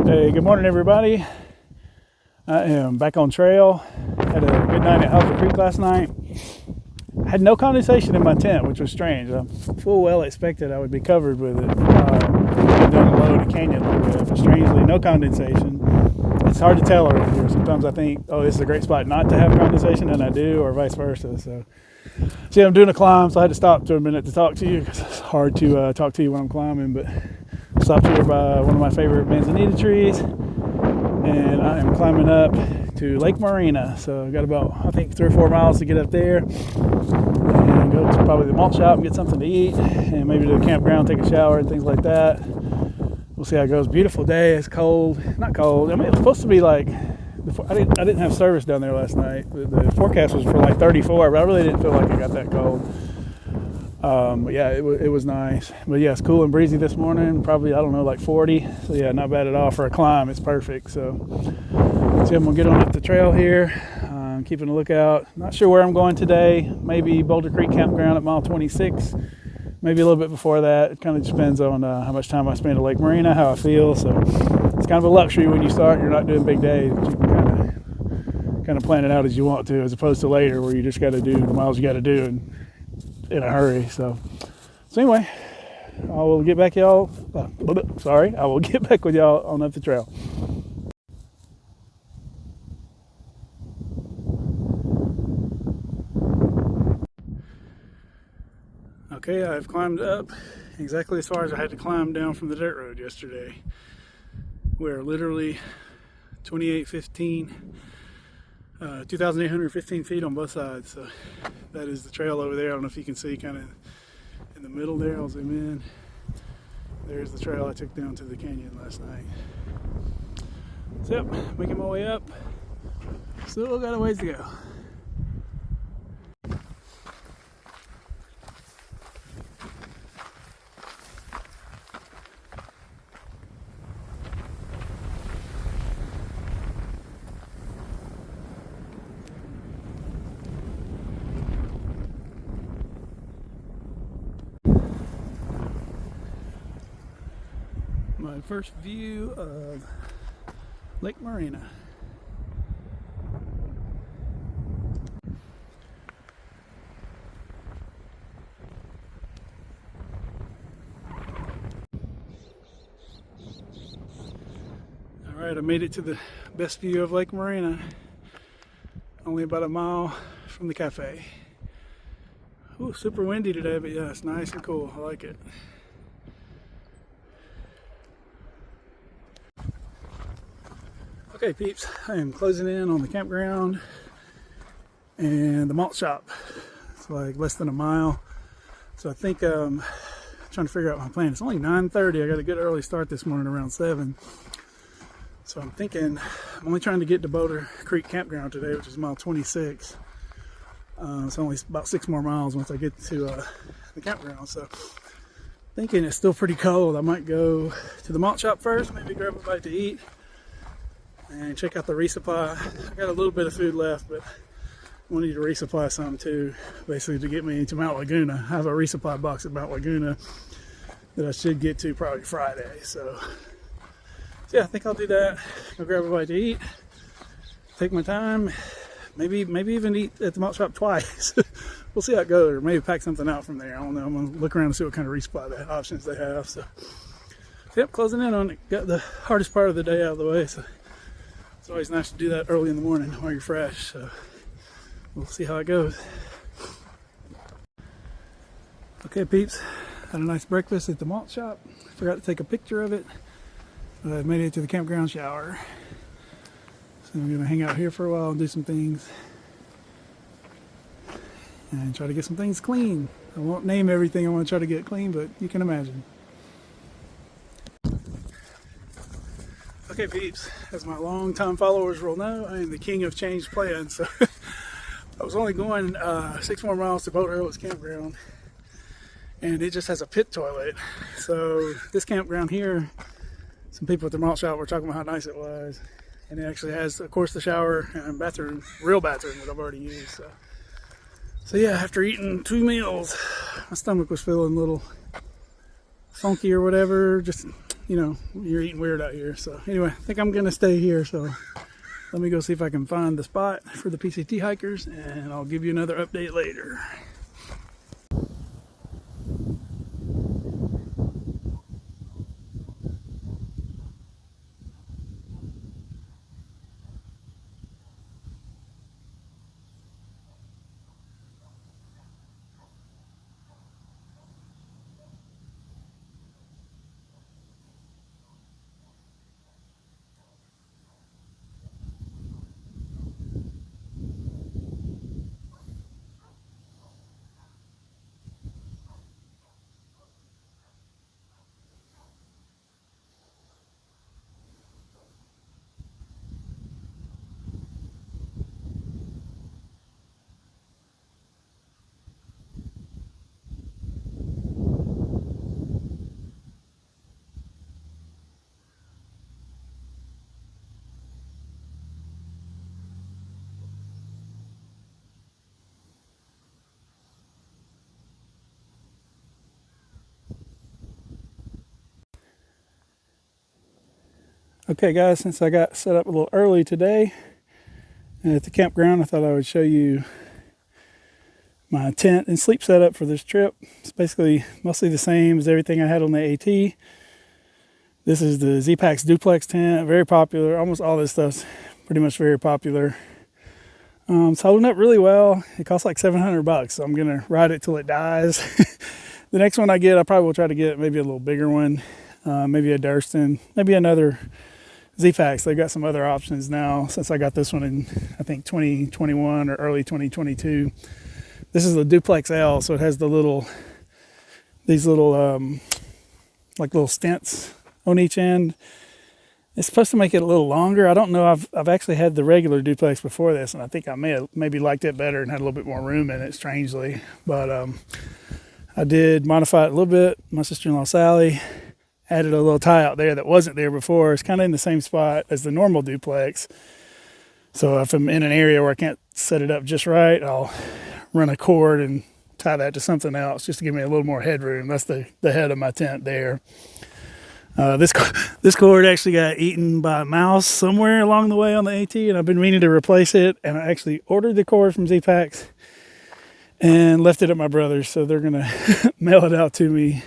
Hey, good morning everybody. I am back on trail. Had a good night at Halter Creek last night. I had no condensation in my tent, which was strange. I full well expected I would be covered with it. Down below the canyon a little bit, but strangely no condensation. It's hard to tell around here. Sometimes I think, oh, this is a great spot not to have condensation, and I do, or vice versa. So I'm doing a climb, so I had to stop for a minute to talk to you because it's hard to talk to you when I'm climbing. But I stopped here by one of my favorite manzanita trees, and I am climbing up to Lake Marina. So I've got about, I think, 3 or 4 miles to get up there and go to probably the malt shop and get something to eat, and maybe to the campground, take a shower and things like that. We'll see how it goes. Beautiful day. It's cold. Not cold. I mean, it's supposed to be like, I didn't have service down there last night. The forecast was for like 34, but I really didn't feel like it got that cold. But yeah, it was nice. But yeah, it's cool and breezy this morning. Probably, I don't know, like 40. So yeah, not bad at all for a climb. It's perfect. So I'm gonna get on up the trail here. I'm keeping a lookout. Not sure where I'm going today. Maybe Boulder Creek Campground at mile 26. Maybe a little bit before that. It kind of depends on how much time I spend at Lake Marina, how I feel. So it's kind of a luxury when you start. You're not doing big days, but you can kind of plan it out as you want to, as opposed to later where you just got to do the miles you got to do in a hurry. So anyway, I will get back y'all. I will get back with y'all on up the trail. Okay, I've climbed up exactly as far as I had to climb down from the dirt road yesterday. We're literally 2,815 feet on both sides. So that is the trail over there. I don't know if you can see kind of in the middle there. I'll zoom in. There's the trail I took down to the canyon last night. So yep, making my way up. Still got a ways to go. My first view of Lake Marina. All right, I made it to the best view of Lake Marina. Only about a mile from the cafe. Ooh, super windy today, but yeah, it's nice and cool. I like it. Okay, peeps, I am closing in on the campground and the malt shop. It's like less than a mile. So I think I'm trying to figure out my plan. It's only 9:30. I got a good early start this morning around 7. So I'm thinking I'm only trying to get to Boulder Creek Campground today, which is mile 26. It's only about 6 more miles once I get to the campground. So thinking it's still pretty cold. I might go to the malt shop first, maybe grab a bite to eat, and check out the resupply. I got a little bit of food left, but I wanted to resupply some too, basically to get me into Mount Laguna. I have a resupply box at Mount Laguna that I should get to probably Friday. So yeah, I think I'll do that. Go grab a bite to eat, take my time, maybe even eat at the malt shop twice. We'll see how it goes, or maybe pack something out from there. I don't know. I'm gonna look around and see what kind of resupply options they have. So yep, closing in on it. Got the hardest part of the day out of the way. So it's always nice to do that early in the morning while you're fresh. So we'll see how it goes. Okay, peeps, had a nice breakfast at the malt shop. Forgot to take a picture of it. I made it to the campground shower. So I'm gonna hang out here for a while and do some things and try to get some things clean. I won't name everything I want to try to get clean, but you can imagine. Okay, peeps, as my long-time followers will know, I am the king of changed plans. So I was only going 6 more miles to Boat Hills Campground, and it just has a pit toilet. So this campground here, some people at the malt shop were talking about how nice it was, and it actually has, of course, the shower and bathroom, real bathroom that I've already used. So yeah, after eating 2 meals, my stomach was feeling a little funky or whatever, just you're eating weird out here. So anyway, I think I'm gonna stay here. So let me go see if I can find the spot for the PCT hikers, and I'll give you another update later. Okay guys, since I got set up a little early today at the campground, I thought I would show you my tent and sleep setup for this trip. It's basically mostly the same as everything I had on the AT. This is the Z-Packs duplex tent, very popular. Almost all this stuff's pretty much very popular. It's holding up really well. It costs like $700, so I'm gonna ride it till it dies. The next one I get, I probably will try to get maybe a little bigger one, maybe a Durston, maybe another Z-Packs. They've got some other options now since I got this one in, I think, 2021 or early 2022. This is the Duplex L, so it has these little like little stents on each end. It's supposed to make it a little longer. I don't know. I've actually had the regular Duplex before this, and I think I maybe liked it better and had a little bit more room in it, strangely. But I did modify it a little bit. My sister-in-law Sally added a little tie out there that wasn't there before. It's kind of in the same spot as the normal Duplex. So if I'm in an area where I can't set it up just right, I'll run a cord and tie that to something else just to give me a little more headroom. That's the head of my tent there. This cord actually got eaten by a mouse somewhere along the way on the AT, and I've been meaning to replace it. And I actually ordered the cord from Z-Packs and left it at my brother's, so they're gonna mail it out to me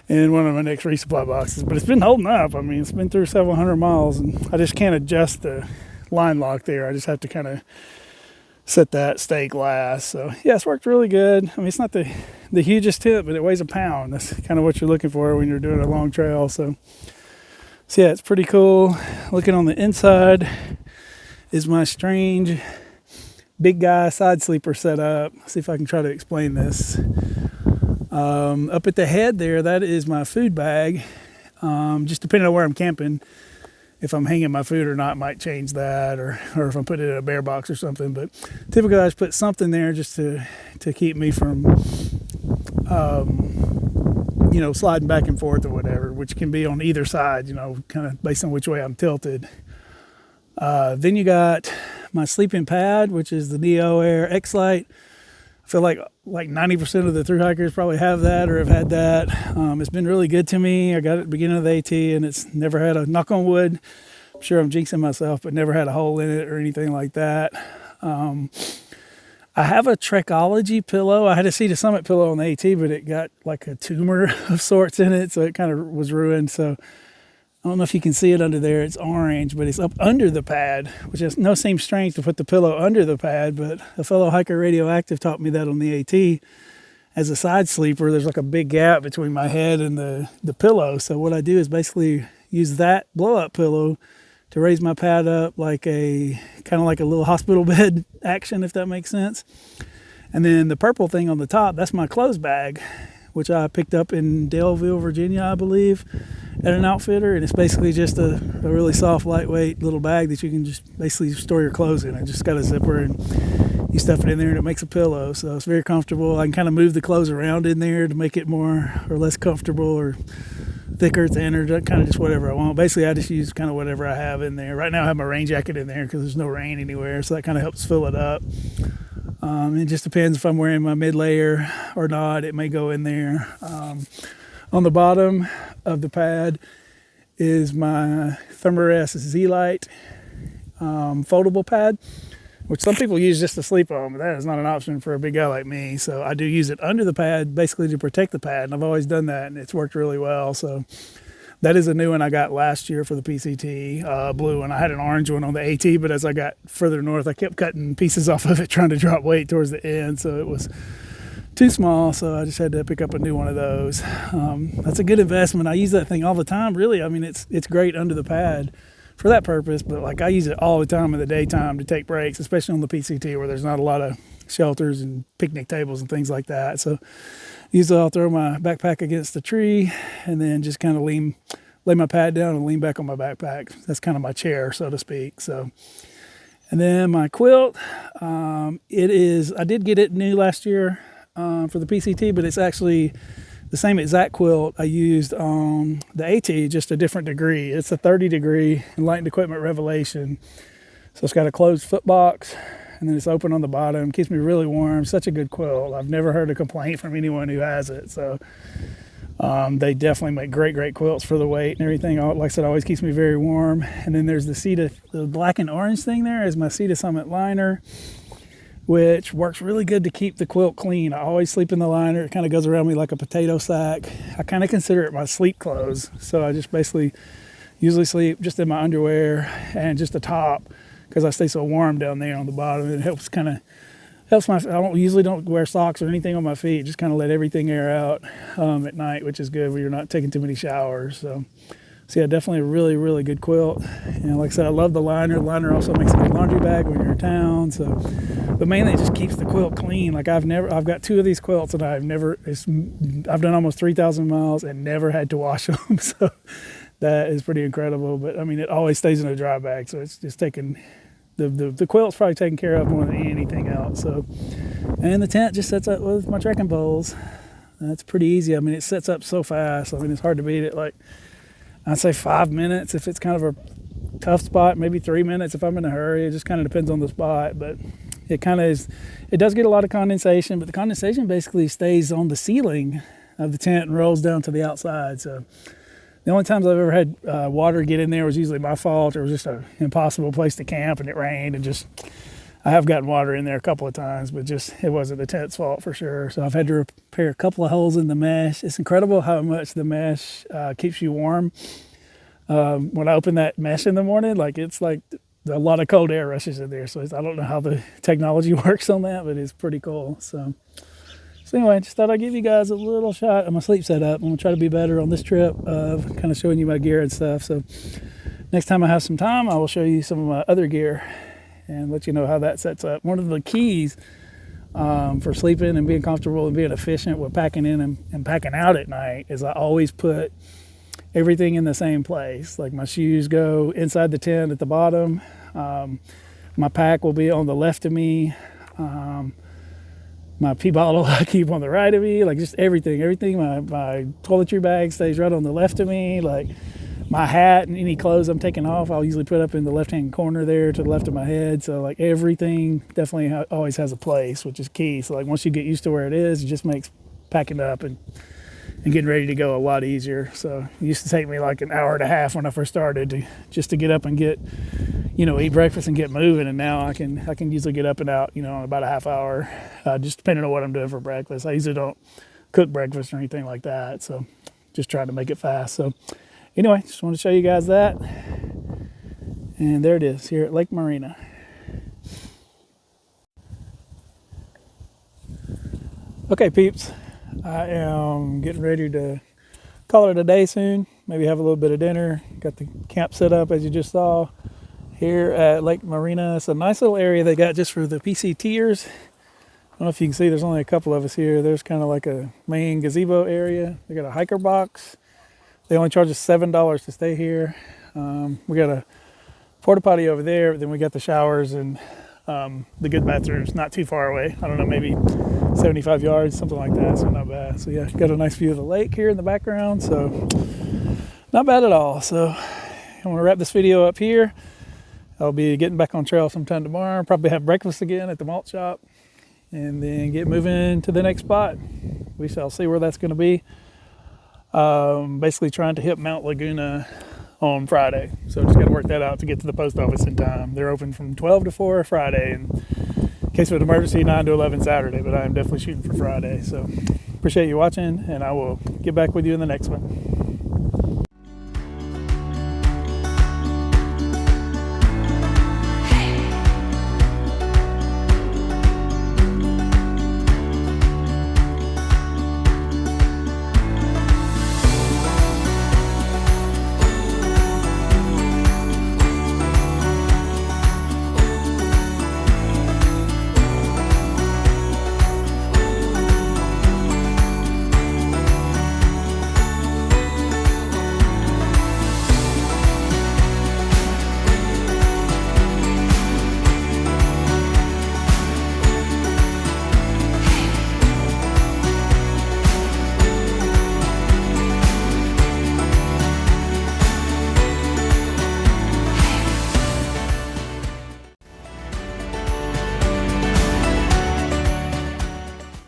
in one of my next resupply boxes. But it's been holding up. I mean, it's been through several hundred miles, and I just can't adjust the line lock there. I just have to kind of set that stake last. So yeah, it's worked really good. I mean, it's not the hugest tent, but it weighs a pound. That's kind of what you're looking for when you're doing a long trail. So yeah, it's pretty cool. Looking on the inside is my strange big guy side sleeper setup. See if I can try to explain this. Up at the head there, that is my food bag. Just depending on where I'm camping, if I'm hanging my food or not, might change that, or if I'm putting it in a bear box or something. But typically I just put something there just to keep me from sliding back and forth or whatever, which can be on either side, kind of based on which way I'm tilted. Then you got my sleeping pad, which is the Neo Air X-Lite. I feel like 90% of the thru hikers probably have that or have had that. It's been really good to me. I got it at the beginning of the AT, and it's never had a, knock on wood, I'm sure I'm jinxing myself, but never had a hole in it or anything like that. I have a Trekology pillow. I had a Sea to Summit pillow on the AT, but it got like a tumor of sorts in it, so it kind of was ruined. So I don't know if you can see it under there. It's orange, but it's up under the pad, which has no same strength to put the pillow under the pad. But a fellow hiker radioactive taught me that on the AT. As a side sleeper, there's like a big gap between my head and the pillow. So what I do is basically use that blow-up pillow to raise my pad up like a little hospital bed action, if that makes sense. And then the purple thing on the top, that's my clothes bag, which I picked up in Daleville, Virginia, I believe, at an outfitter. And it's basically just a really soft, lightweight little bag that you can just basically store your clothes in. It just got a zipper, and you stuff it in there and it makes a pillow. So it's very comfortable. I can kind of move the clothes around in there to make it more or less comfortable, or thicker, thinner, kind of just whatever I want. Basically, I just use kind of whatever I have in there. Right now I have my rain jacket in there because there's no rain anywhere, so that kind of helps fill it up. It just depends if I'm wearing my mid layer or not. It may go in there. On the bottom of the pad is my Thermarest Z-Lite foldable pad, which some people use just to sleep on, but that is not an option for a big guy like me. So I do use it under the pad, basically to protect the pad, and I've always done that, and it's worked really well. So that is a new one I got last year for the PCT, blue one. I had an orange one on the AT, but as I got further north, I kept cutting pieces off of it, trying to drop weight towards the end, so it was too small, so I just had to pick up a new one of those. That's a good investment. I use that thing all the time, really. I mean, it's great under the pad for that purpose, but like I use it all the time in the daytime to take breaks, especially on the PCT where there's not a lot of shelters and picnic tables and things like that. So usually I'll throw my backpack against the tree and then just kind of lay my pad down and lean back on my backpack. That's kind of my chair, so to speak. So, and then my quilt, I did get it new last year for the PCT, but it's actually the same exact quilt I used on the AT, just a different degree. It's a 30-degree Enlightened Equipment Revelation. So it's got a closed foot box, and then it's open on the bottom. Keeps me really warm. Such a good quilt. I've never heard a complaint from anyone who has it. So they definitely make great quilts for the weight and everything. Like I said, always keeps me very warm. And then there's the black and orange thing there is my Cedar Summit liner, which works really good to keep the quilt clean. I always sleep in the liner. It kind of goes around me like a potato sack. I kind of consider it my sleep clothes. So I just basically usually sleep just in my underwear and just a top because I stay so warm down there on the bottom. It helps I usually don't wear socks or anything on my feet. Just kind of let everything air out at night, which is good when you're not taking too many showers. So yeah, definitely a really good quilt. And like I said, I love the liner. The liner also makes a good laundry bag when you're in town. So, but mainly it just keeps the quilt clean. Like I've got 2 of these quilts and I've done almost 3,000 miles and never had to wash them. So that is pretty incredible. But I mean, it always stays in a dry bag. So it's just taking, the quilt's probably taken care of more than anything else. So, and the tent just sets up with my trekking poles. That's pretty easy. I mean, it sets up so fast. I mean, it's hard to beat it. Like, I'd say 5 minutes if it's kind of a tough spot, maybe 3 minutes if I'm in a hurry. It just kind of depends on the spot, but it kind of is. It does get a lot of condensation, but the condensation basically stays on the ceiling of the tent and rolls down to the outside. So the only times I've ever had water get in there was usually my fault. It was just an impossible place to camp and it rained, and just I have gotten water in there a couple of times, but just it wasn't the tent's fault for sure. So I've had to repair a couple of holes in the mesh. It's incredible how much the mesh keeps you warm. When I open that mesh in the morning, like it's like a lot of cold air rushes in there. So I don't know how the technology works on that, but it's pretty cool. So anyway, just thought I'd give you guys a little shot of my sleep setup. I'm gonna try to be better on this trip of kind of showing you my gear and stuff. So next time I have some time, I will show you some of my other gear and let you know how that sets up. One of the keys for sleeping and being comfortable and being efficient with packing in and packing out at night is I always put everything in the same place. Like my shoes go inside the tent at the bottom. My pack will be on the left of me. My pee bottle I keep on the right of me. Like just everything. My toiletry bag stays right on the left of me. Like my hat and any clothes I'm taking off, I'll usually put up in the left-hand corner there to the left of my head. So like everything definitely always has a place, which is key. So like once you get used to where it is, it just makes packing up and getting ready to go a lot easier. So it used to take me like an hour and a half when I first started to get up and get, eat breakfast and get moving. And now I can usually get up and out, in about a half hour, just depending on what I'm doing for breakfast. I usually don't cook breakfast or anything like that. So just trying to make it fast. So anyway, just want to show you guys that. And there it is here at Lake Marina. Okay, peeps. I am getting ready to call it a day soon. Maybe have a little bit of dinner. Got the camp set up as you just saw here at Lake Marina. It's a nice little area they got just for the PCTers. I don't know if you can see, there's only a couple of us here. There's kind of like a main gazebo area. They got a hiker box. They only charge us $7 to stay here. We got a porta potty over there. Then we got the showers and the good bathrooms not too far away. I don't know, maybe 75 yards, something like that. So not bad. So yeah, got a nice view of the lake here in the background. So not bad at all. So I'm going to wrap this video up here. I'll be getting back on trail sometime tomorrow. Probably have breakfast again at the malt shop and then get moving to the next spot. We shall see where that's going to be. Basically trying to hit Mount Laguna on Friday. So just got to work that out to get to the post office in time. They're open from 12 to 4 Friday, and in case of an emergency, 9 to 11 Saturday, but I am definitely shooting for Friday. So appreciate you watching, and I will get back with you in the next one.